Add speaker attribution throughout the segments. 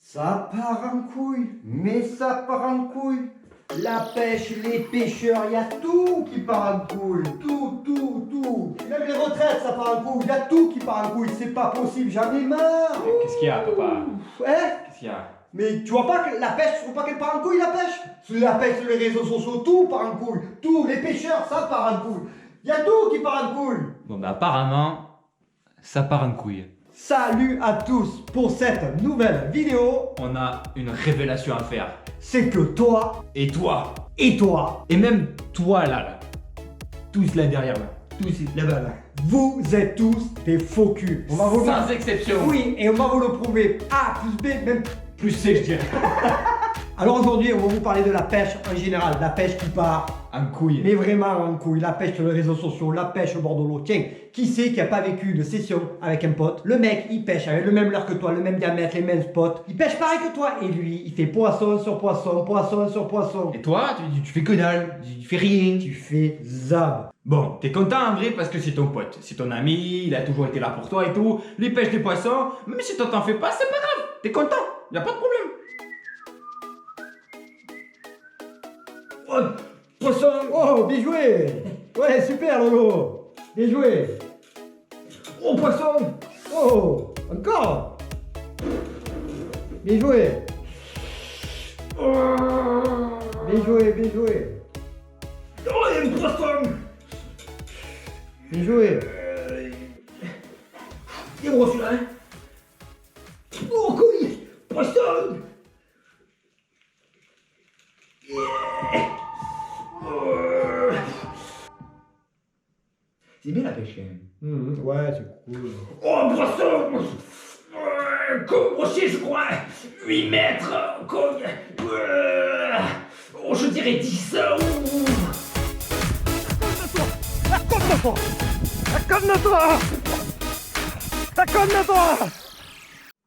Speaker 1: Ça part en couille, mais ça part en couille. La pêche, les pêcheurs, il y a tout qui part en couille. Tout. Même les retraites, ça part en couille. Il y a tout qui part en couille. C'est pas possible, j'en ai marre.
Speaker 2: Qu'est-ce qu'il y a, papa?
Speaker 1: Hein?
Speaker 2: Qu'est-ce qu'il y a?
Speaker 1: Mais tu vois pas que la pêche, tu vois pas qu'elle part en couille, la pêche? Sur la pêche, sur les réseaux sociaux, tout part en couille. Tout, les pêcheurs, ça part en couille. Il y a tout qui part en couille.
Speaker 2: Bon, bah apparemment, ça part en couille.
Speaker 1: Salut à tous pour cette nouvelle vidéo.
Speaker 2: On a une révélation à faire.
Speaker 1: C'est que toi
Speaker 2: Et toi?
Speaker 1: et toi,
Speaker 2: Et même toi là. Tous là derrière là. Tous là-bas là.
Speaker 1: vous êtes tous des faux culs. On va vous
Speaker 2: Sans exception.
Speaker 1: Oui, et on va vous le prouver. A plus B, même.
Speaker 2: Plus C, je dirais.
Speaker 1: Alors aujourd'hui, on va vous parler de la pêche en général, la pêche qui part,
Speaker 2: En couille.
Speaker 1: mais vraiment en couille, la pêche sur les réseaux sociaux, la pêche au bord de l'eau. Tiens, qui c'est qui a pas vécu de session avec un pote? Le mec, il pêche avec le même leurre que toi, le même diamètre, les mêmes spots. Il pêche pareil que toi, et lui, il fait poisson sur poisson, poisson sur poisson.
Speaker 2: Et toi, tu fais que dalle. Tu fais rien.
Speaker 1: Tu fais zab.
Speaker 2: Bon, t'es content en vrai parce que c'est ton pote. C'est ton ami, il a toujours été là pour toi et tout. Les pêches des poissons, même si toi t'en fais pas, c'est pas grave. T'es content. Y a pas de problème.
Speaker 1: Oh, poisson. Oh, bien joué. Ouais, super, Lolo. Bien joué. Oh, poisson. Oh, encore. Bien joué. Bien joué, bien joué. Oh, il y a un poisson. Bien joué. Il est gros celui-là, hein. Oh, couille. Poisson.
Speaker 2: C'est bien la pêche quand même.
Speaker 1: Ouais, c'est cool.
Speaker 2: Oh, poisson. Comme brochet, je crois. 8 mètres. Oh, je dirais 10.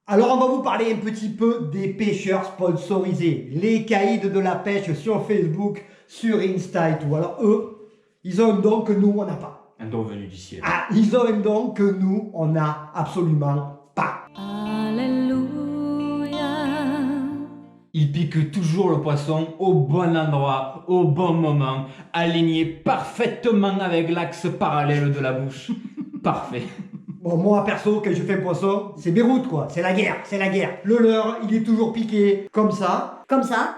Speaker 1: Alors on va vous parler un petit peu des pêcheurs sponsorisés, les caïds de la pêche sur Facebook, sur Insta et tout. Alors eux, ils ont un don que nous on n'a pas.
Speaker 2: Un don venu du ciel.
Speaker 1: Ah, ils ont un don que nous on n'a absolument pas.
Speaker 3: Alléluia.
Speaker 2: Il pique toujours le poisson au bon endroit, au bon moment, aligné parfaitement avec l'axe parallèle de la bouche. Parfait.
Speaker 1: Bon, moi perso, quand je fais poisson, c'est Beyrouth quoi, c'est la guerre, c'est la guerre. Le leurre, il est toujours piqué comme ça.
Speaker 3: Comme ça.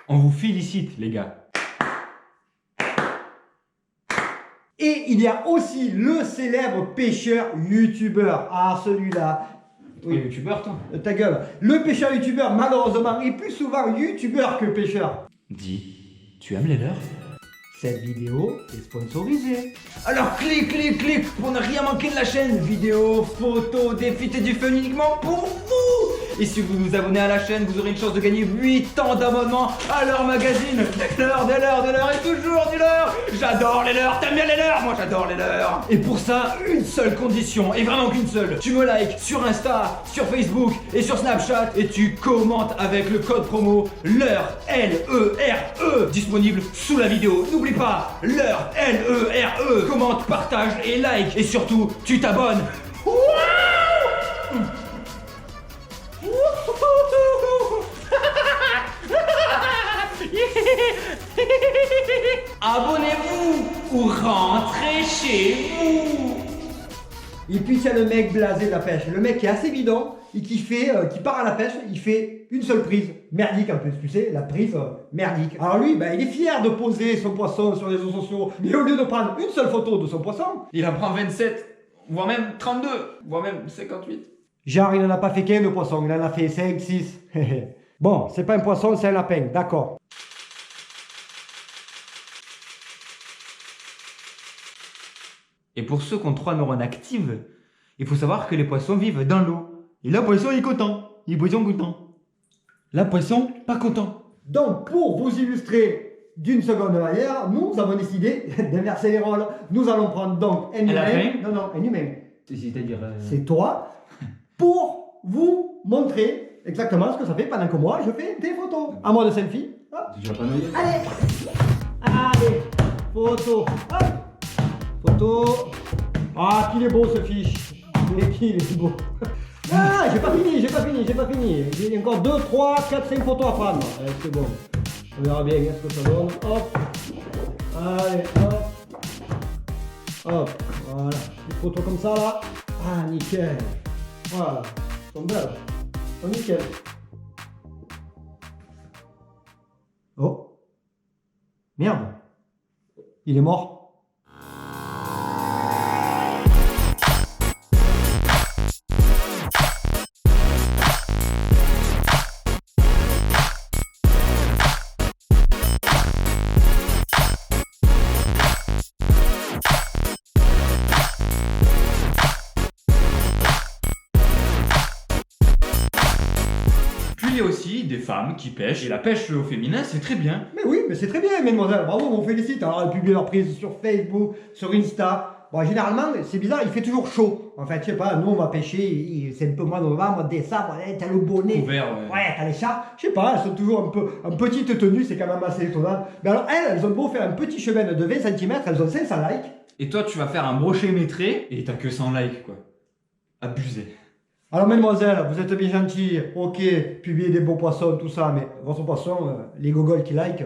Speaker 2: On vous félicite, les gars.
Speaker 1: Et il y a aussi le célèbre pêcheur youtubeur. Ah, celui-là.
Speaker 2: Oui, youtubeur, toi.
Speaker 1: Ta gueule. Le pêcheur youtubeur, malheureusement, est plus souvent youtubeur que pêcheur.
Speaker 2: Dis, tu aimes les leurs?
Speaker 1: Cette vidéo est sponsorisée.
Speaker 2: Alors clique pour ne rien manquer de la chaîne. Vidéos, photos, défis et du fun uniquement pour vous. Et si vous vous abonnez à la chaîne, vous aurez une chance de gagner 8 ans d'abonnement à leur magazine. Des leurs et toujours du leurre. J'adore les leurs, t'aimes bien les leurs? Moi j'adore les leurs. Et pour ça, une seule condition, et vraiment qu'une seule. Tu me likes sur Insta, sur Facebook et sur Snapchat et tu commentes avec le code promo LEURRE, L-E-R-E, disponible sous la vidéo. N'oublie pas, LEURRE, L-E-R-E. Commente, partage et like. Et surtout, tu t'abonnes. Abonnez-vous ou rentrez chez vous.
Speaker 1: Et puis il y a le mec blasé de la pêche. Le mec qui est assez bidon et qui part à la pêche, il fait une seule prise. Merdique en plus, tu sais, la prise merdique. Alors lui, il est fier de poser son poisson sur les réseaux sociaux. Mais au lieu de prendre une seule photo de son poisson,
Speaker 2: Il en prend 27, voire même 32, voire même 58.
Speaker 1: genre il n'en a pas fait qu'un de poisson, il en a fait 5, 6. Bon, c'est pas un poisson, c'est un lapin, d'accord.
Speaker 2: Et pour ceux qui ont 3 neurones actives, il faut savoir que les poissons vivent dans l'eau. Et là, poisson est content. Il poisson content. Là, poisson pas content.
Speaker 1: Donc, pour vous illustrer d'une seconde manière, nous avons décidé d'inverser les rôles. Nous allons prendre donc un humain.
Speaker 2: lapin.
Speaker 1: Non, un humain.
Speaker 2: C'est-à-dire...
Speaker 1: C'est toi, pour vous montrer exactement ce que ça fait pendant que moi je fais des photos. À moi de selfie. Hop.
Speaker 2: Tu vas pas noyer.
Speaker 1: Allez, photo. Hop. Photo. Ah, qu'il est beau ce fiche. Il est beau. Ah, j'ai pas fini. J'ai encore 2, 3, 4, 5 photos à prendre. Allez, c'est bon. On verra bien ce que ça donne. Hop. Allez, hop. Hop. Voilà. Des photos comme ça là. Ah, nickel. Voilà. Elles sont belles. Elles sont nickel. Oh. Merde. Il est mort.
Speaker 2: Puis il y a aussi des femmes qui pêchent, et la pêche au féminin c'est très bien.
Speaker 1: Mais oui, mais c'est très bien, mesdemoiselles. Bravo, on félicite. Alors, elle publie leur prise sur Facebook, sur Insta. Bon, généralement, c'est bizarre, il fait toujours chaud. En fait, je sais pas, nous on va pêcher, c'est un peu mois de novembre, décembre, t'as le bonnet.
Speaker 2: Couvert,
Speaker 1: Ouais, t'as les chats. Je sais pas, elles sont toujours un peu en petite tenue, c'est quand même assez étonnant. Mais alors, elles ont beau faire un petit chemin de 20 cm, elles ont 500 likes.
Speaker 2: Et toi tu vas faire un brochet métré, et t'as que 100 likes quoi. Abusé.
Speaker 1: Alors, mesdemoiselles, vous êtes bien gentilles, ok, publiez des beaux poissons, tout ça, mais votre poisson, les gogoles qui like,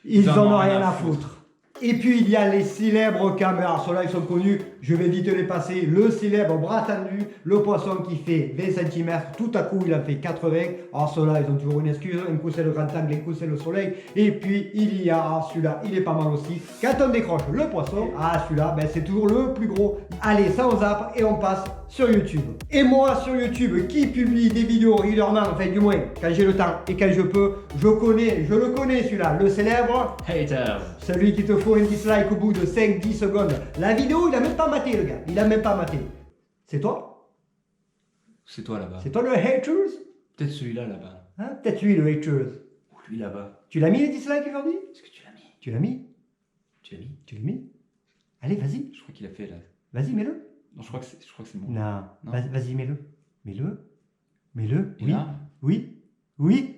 Speaker 1: ils en ont rien à foutre. Et puis il y a les célèbres caméras, ceux-là ils sont connus, je vais vite les passer. Le célèbre bras tendu, le poisson qui fait 20 cm, tout à coup il en fait 80. Alors ceux-là ils ont toujours une excuse, un coup c'est le grand angle, un coup c'est le soleil. Et puis il y a celui-là, il est pas mal aussi. Quand on décroche le poisson, celui-là ben, c'est toujours le plus gros. Allez, ça on zappe et on passe sur YouTube. Et moi sur YouTube qui publie des vidéos régulièrement, enfin du moins quand j'ai le temps et quand je peux, je le connais celui-là, le célèbre
Speaker 2: Haters.
Speaker 1: celui qui te faut un dislike au bout de 5-10 secondes. La vidéo, il a même pas maté le gars. Il a même pas maté. C'est toi?
Speaker 2: C'est toi là-bas.
Speaker 1: C'est toi le haters?
Speaker 2: Peut-être celui-là là-bas.
Speaker 1: Hein? Peut-être lui le haters.
Speaker 2: Ou lui là-bas.
Speaker 1: Tu l'as mis les dislikes aujourd'hui?
Speaker 2: Est-ce que tu l'as mis?
Speaker 1: Tu l'as mis?
Speaker 2: Tu l'as mis?
Speaker 1: Tu l'as mis? Allez, vas-y.
Speaker 2: Je crois qu'il a fait là.
Speaker 1: Vas-y, mets-le.
Speaker 2: Non, je crois que c'est bon.
Speaker 1: Non.
Speaker 2: Non.
Speaker 1: Vas-y, mets-le. Mets-le. Mets-le.
Speaker 2: Et
Speaker 1: Oui.
Speaker 2: là
Speaker 1: Oui. Oui.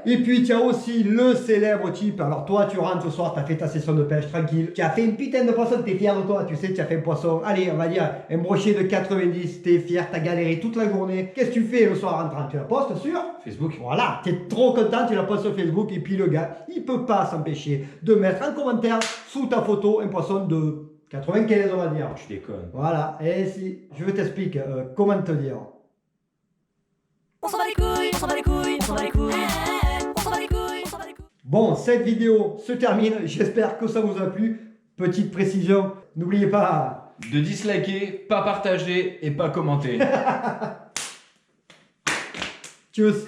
Speaker 1: Et puis tu as aussi le célèbre type, alors toi tu rentres ce soir, tu as fait ta session de pêche tranquille, tu as fait une putain de poisson, tu es fier de toi, tu sais, tu as fait un poisson, allez on va dire un brochet de 90, tu es fier, tu as galéré toute la journée, qu'est-ce que tu fais le soir en rentrant? Tu la postes sur
Speaker 2: Facebook.
Speaker 1: Voilà, tu es trop content, tu la postes sur Facebook et puis le gars, il peut pas s'empêcher de mettre en commentaire sous ta photo un poisson de 95 on va dire.
Speaker 2: Tu déconnes.
Speaker 1: Voilà, et si je t'explique comment te dire.
Speaker 3: On s'en bat les couilles, on s'en bat les couilles, on s'en bat les couilles. On s'en bat les couilles, on s'en bat les couilles.
Speaker 1: Bon, cette vidéo se termine. J'espère que ça vous a plu. Petite précision, n'oubliez pas
Speaker 2: De disliker, pas partager et pas commenter.
Speaker 1: Tchuss.